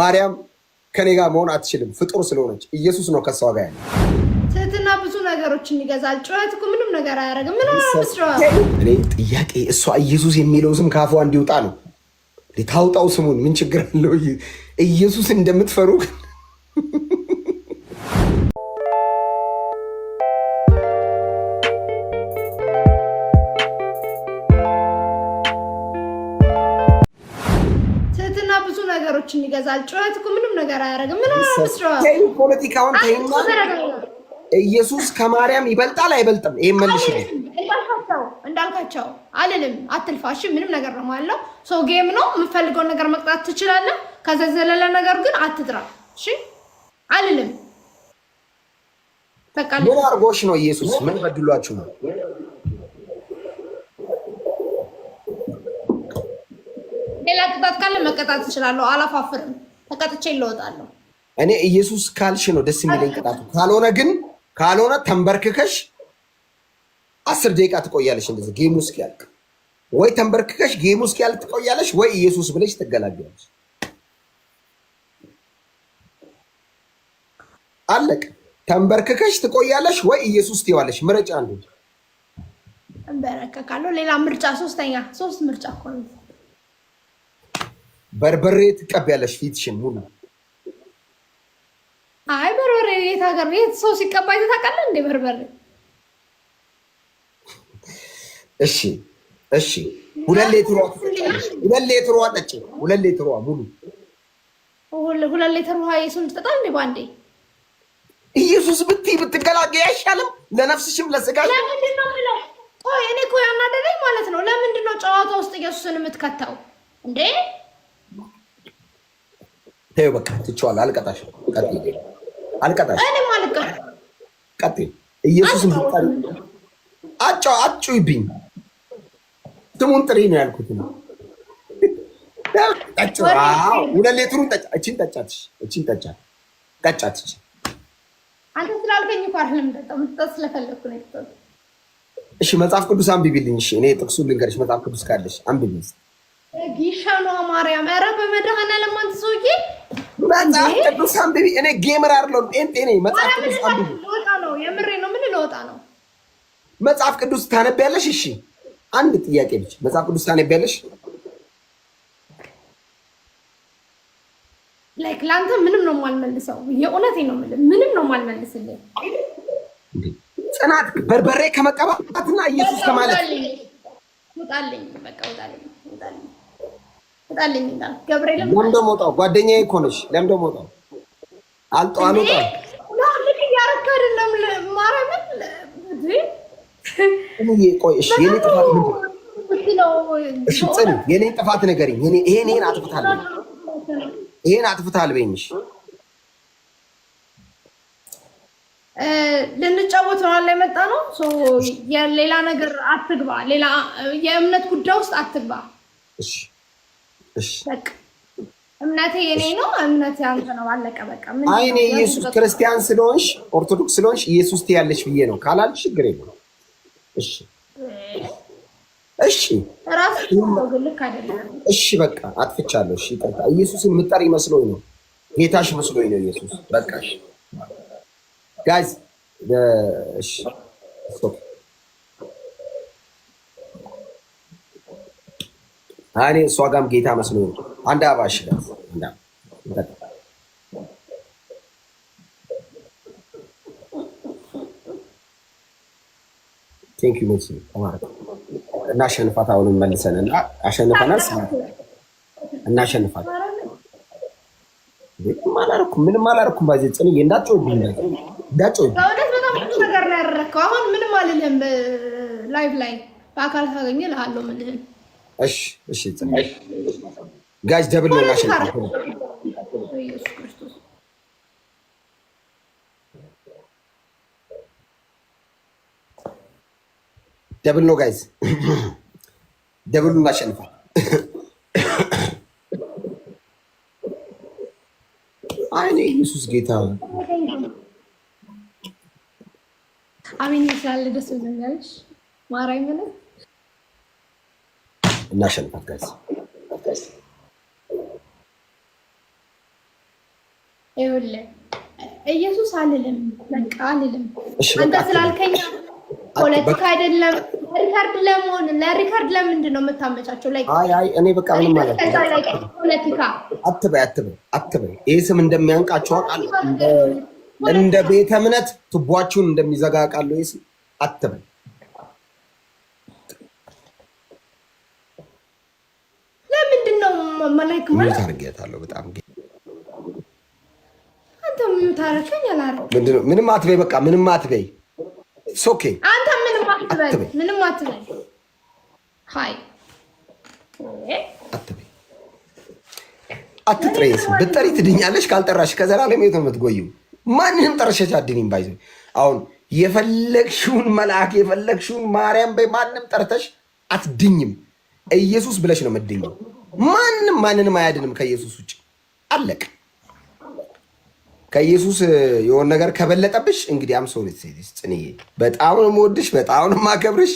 ማርያም ከኔ ጋር መሆን አትችልም፣ ፍጡር ስለሆነች ኢየሱስ ነው ከሷ ጋር ያለው። ትህትና ብዙ ነገሮችን ይገዛል። ጩኸት እኮ ምንም ነገር አያደርግም። ምን ነው እኔ ጥያቄ እሷ ኢየሱስ የሚለው ስም ካፏ እንዲወጣ ነው። ታውጣው ስሙን ምን ችግር አለው? ኢየሱስ እንደምትፈሩ ነገሮችን ይገዛል። ጩኸት እኮ ምንም ነገር አያደርግም። ምን ነው ፖለቲካውን ተይና ኢየሱስ ከማርያም ይበልጣል አይበልጥም? ይሄን መልሽልኝ። እንዳልካቸው አልልም፣ አትልፋሽ። ምንም ነገር ነው ማለት ሰው ጌም ነው። የምፈልገውን ነገር መቅጣት ትችላለህ። ከዛ ዘለለ ነገር ግን አትጥራ። እሺ አልልም። በቃ ምን አርጎሽ ነው? ኢየሱስ ምን በድሏችሁ ነው? ሌላ ቅጣት ካለ መቀጣት እችላለሁ። አላፋፍርም። ተቀጥቼ እለወጣለሁ። እኔ ኢየሱስ ካልሽ ነው ደስ የሚለኝ ቅጣቱ። ካልሆነ ተንበርክከሽ 10 ደቂቃ ትቆያለሽ። እንደዚህ ጌሙ እስኪያልቅ ወይ ተንበርክከሽ ጌሙ እስኪያልቅ ትቆያለሽ፣ ወይ ኢየሱስ ብለሽ ትገላገያለሽ። አለቅ። ተንበርክከሽ ትቆያለሽ ወይ ኢየሱስ ትይዋለሽ። ምርጫ አንዱ። እንበረከካለሁ። ሌላ ምርጫ ሶስት ምርጫ እኮ ነው። በርበሬ ትቀቢያለሽ ፊትሽን ሙሉ። አይ በርበሬ የት ሀገር የት ሰው ሲቀባ ታውቃለህ እንዴ? በርበሬ እሺ 2 ሊትር ውሃ ጠጪ። 2 ሊትር ውሃ ሙሉ። 2 ሊትር ውሃ የሱን ትጠጣል እንዴ ባንዴ? ኢየሱስ ብትገላገይ አይሻልም? ለነፍስሽም ለስጋሽ። ለምንድን ነው የምለው? ቆይ እኔ እኮ ያናደደኝ ማለት ነው። ለምንድን ነው ጨዋታ ውስጥ ኢየሱስን የምትከተው እንዴ? ተይው በቃ ትቼዋለሁ። አልቀጣሽም። አልቀጣሽም። እኔ ማለት ቀጥይ። ኢየሱስን ብትጠሪ አጩይብኝ። ስሙን ጥሪ ነው ያልኩት ነው። 2 ሊትሩን ጠጫ። እቺን ጠጫት። አንተ ስላልከኝ እኮ አይደለም የምጠጣው ስለፈለኩ ነው የጠጣው። እሺ መጽሐፍ ቅዱስ አንብቢልኝ። እሺ እኔ ጥቅሱን ልንገርሽ። መጽሐፍ ቅዱስ ካለሽ አንብቢልኝ። ጊሻኑ አማርያም ኧረ በመድኃኒዓለም አንተ ሰውዬ መጽሐፍ ቅዱስ አንብቢ። እኔ ጌመር አይደለሁም ጴንጤ ነኝ። መጽሐፍ ቅዱስ አንብቢ። ልወጣ ነው። የምሬ ነው። ምን ልወጣ ነው? መጽሐፍ ቅዱስ ታነቢያለሽ? እሺ አንድ ጥያቄ ብቻ። መጽሐፍ ቅዱስ ታነቢያለሽ? ላይክ ላንተ ምንም ነው የማልመልሰው። የእውነቴን ነው የምልህ። ምንም ነው የማልመልስልህ። ጽናት በርበሬ ከመቀባትና ኢየሱስ ከማለት ውጣልኝ። በቃ ውጣልኝ። እንዳል ገብርኤል ለምን ደሞ ወጣው? ጓደኛዬ እኮ ነሽ። ለምን ደሞ ወጣው? አልወጣው ነው ልክ እያደረክ አይደለም። ማርያምን እኔ ቆይ እሺ፣ የኔ ጥፋት ምንድን ነው? እሺ ጽኒ፣ የኔ ጥፋት ንገሪኝ። ይሄን አጥፍታል በይኝሽ። ልንጫወት ነው አለ የመጣ ነው። የሌላ ነገር አትግባ። ሌላ የእምነት ጉዳይ ውስጥ አትግባ። በቃ እምነቴ የኔ ነው፣ እምነቴ አንተ ነው። አለቀ በቃ። አይ እኔ ኢየሱስ ክርስቲያን ስለሆንሽ ኦርቶዶክስ ስለሆንሽ ኢየሱስ ትያለሽ ብዬ ነው። ካላልሽ ችግር የለም። እሺ ራስህ ልክ አይደለም። እሺ በቃ አጥፍቻለሁ። እሺ ይቅርታ። ኢየሱስን የምጠሪ መስሎኝ ነው፣ ጌታሽ መስሎኝ ነው ኢየሱስ። በቃ እሺ ጋይስ እሺ እኔ እሷ ጋርም ጌታ መስሎኝ ነው። አንድ አባሽ ቴንክ ዩ ሜሲ ተማረክ። እናሸንፋት። አሁንም መልሰን እና አሸንፈናል። እናሸንፋት። ምንም አላደረኩም። ባዜ ጽንዬ እንዳትጮህብኝ። በእውነት በጣም ብዙ ነገር ነው ያደረግከው። አሁን ምንም አልልህም። ላይቭ ላይ በአካል ታገኘ እልሃለሁ የምልህን። እሺ ጽንዬ ጋይስ ደብል ነው እናሸንፋት። ኢየሱስ ክርስቶስ ደብል ነው ጋይስ፣ ደብሉ እናሸንፋት። አይኔ ኢየሱስ ጌታ አሜን ይላል። ደስ ይለኛልሽ ማራይ ምን እናሸንፋት ጋይስ። ይኸውልህ ኢየሱስ አልልም፣ በቃ አልልም። አንተ ስላልከኝ ፖለቲካ አይደለም። ለሪካርድ ለምንድን ነው የምታመቻቸው? አይ እኔ በቃ ምንም ማለት ፖለቲካ አትበይ። ይሄ ስም እንደሚያንቃቸው አውቃለሁ። እንደ ቤተ እምነት ቱቧችሁን እንደሚዘጋ አውቃለሁ። ይሄ ስም አትበይ። ለምንድን ነው መላክ ማለት ታርጌታለሁ? በጣም አንተ ምን ታረከኝ? አላረከኝ ምንም አትበይ። በቃ ምንም አትበይ። ኦኬ አንተ ምንም አትበይ፣ ምንም አትበይ። ሃይ አትበይ፣ አትጥሪ። ብትጠሪ ትድኛለሽ፣ ካልጠራሽ ከዘላለም ሕይወት ነው የምትጎይው። ማንንም ጠርሸሽ አድኝም። ባይዘ አሁን የፈለግሽውን መልአክ የፈለግሽውን ማርያም በይ፣ ማንም ጠርተሽ አትድኝም። ኢየሱስ ብለሽ ነው የምትድኘው። ማንንም አያድንም ከኢየሱስ ውጭ። አለቅ ከኢየሱስ የሆነ ነገር ከበለጠብሽ እንግዲህ አምሶሪ ጽንዬ፣ በጣም ነው የምወድሽ፣ በጣም ነው የማከብርሽ።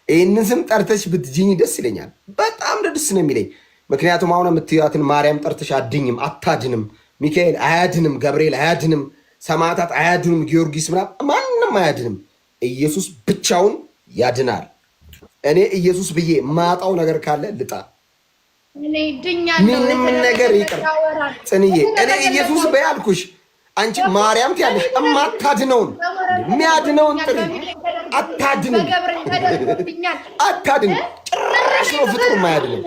ይህንን ስም ጠርተሽ ብትጅኝ ደስ ይለኛል። በጣም ደስ ነው የሚለኝ። ምክንያቱም አሁን የምትያትን ማርያም ጠርተሽ አድኝም፣ አታድንም። ሚካኤል አያድንም፣ ገብርኤል አያድንም፣ ሰማዕታት አያድንም፣ ጊዮርጊስ ምናምን ማንም አያድንም። ኢየሱስ ብቻውን ያድናል። እኔ ኢየሱስ ብዬ ማጣው ነገር ካለ ልጣ፣ ምንም ነገር ይቅር ጽንዬ። እኔ ኢየሱስ በያልኩሽ አንቺ ማርያም ትያለሽ። እማታድነውን የሚያድነውን ጥሪ። አታድንም፣ አታድንም። ጭራሽ ነው ፍጡር የማያድነው።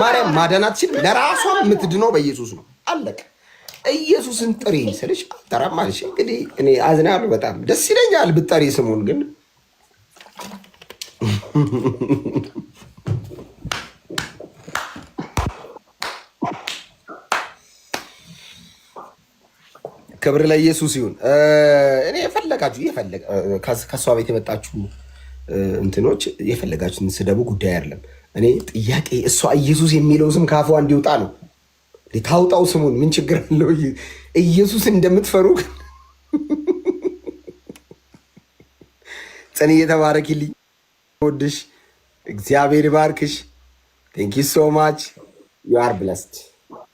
ማርያም ማዳን አትችልም። ለራሷ የምትድነው በኢየሱስ ነው። አለቀ። ኢየሱስን ጥሪ ስልሽ አልጠራም አልሽ። እንግዲህ እኔ አዝናለሁ። በጣም ደስ ይለኛል ብትጠሪ ስሙን ግን ክብር ለኢየሱስ ይሁን። እኔ የፈለጋችሁ ከእሷ ቤት የመጣችሁ እንትኖች የፈለጋችሁን ስደቡ፣ ጉዳይ አይደለም። እኔ ጥያቄ እሷ ኢየሱስ የሚለው ስም ካፏ እንዲወጣ ነው። ታውጣው ስሙን፣ ምን ችግር አለው? ኢየሱስ እንደምትፈሩ ጽንዬ ተባረኪልኝ። ወድሽ እግዚአብሔር ይባርክሽ። ቴንክ ዩ ሶ ማች ዩ አር ብለስድ።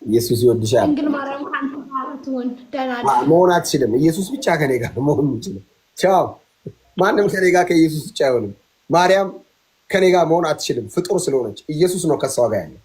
ኢየሱስ ይወድሻል። መሆን አትችልም። ኢየሱስ ብቻ ከኔ ጋር መሆን የሚችለው። ቻው። ማንም ከኔ ጋር ከኢየሱስ ብቻ አይሆንም። ማርያም ከኔ ጋር መሆን አትችልም፣ ፍጡር ስለሆነች። ኢየሱስ ነው ከሷ ጋር ያለው።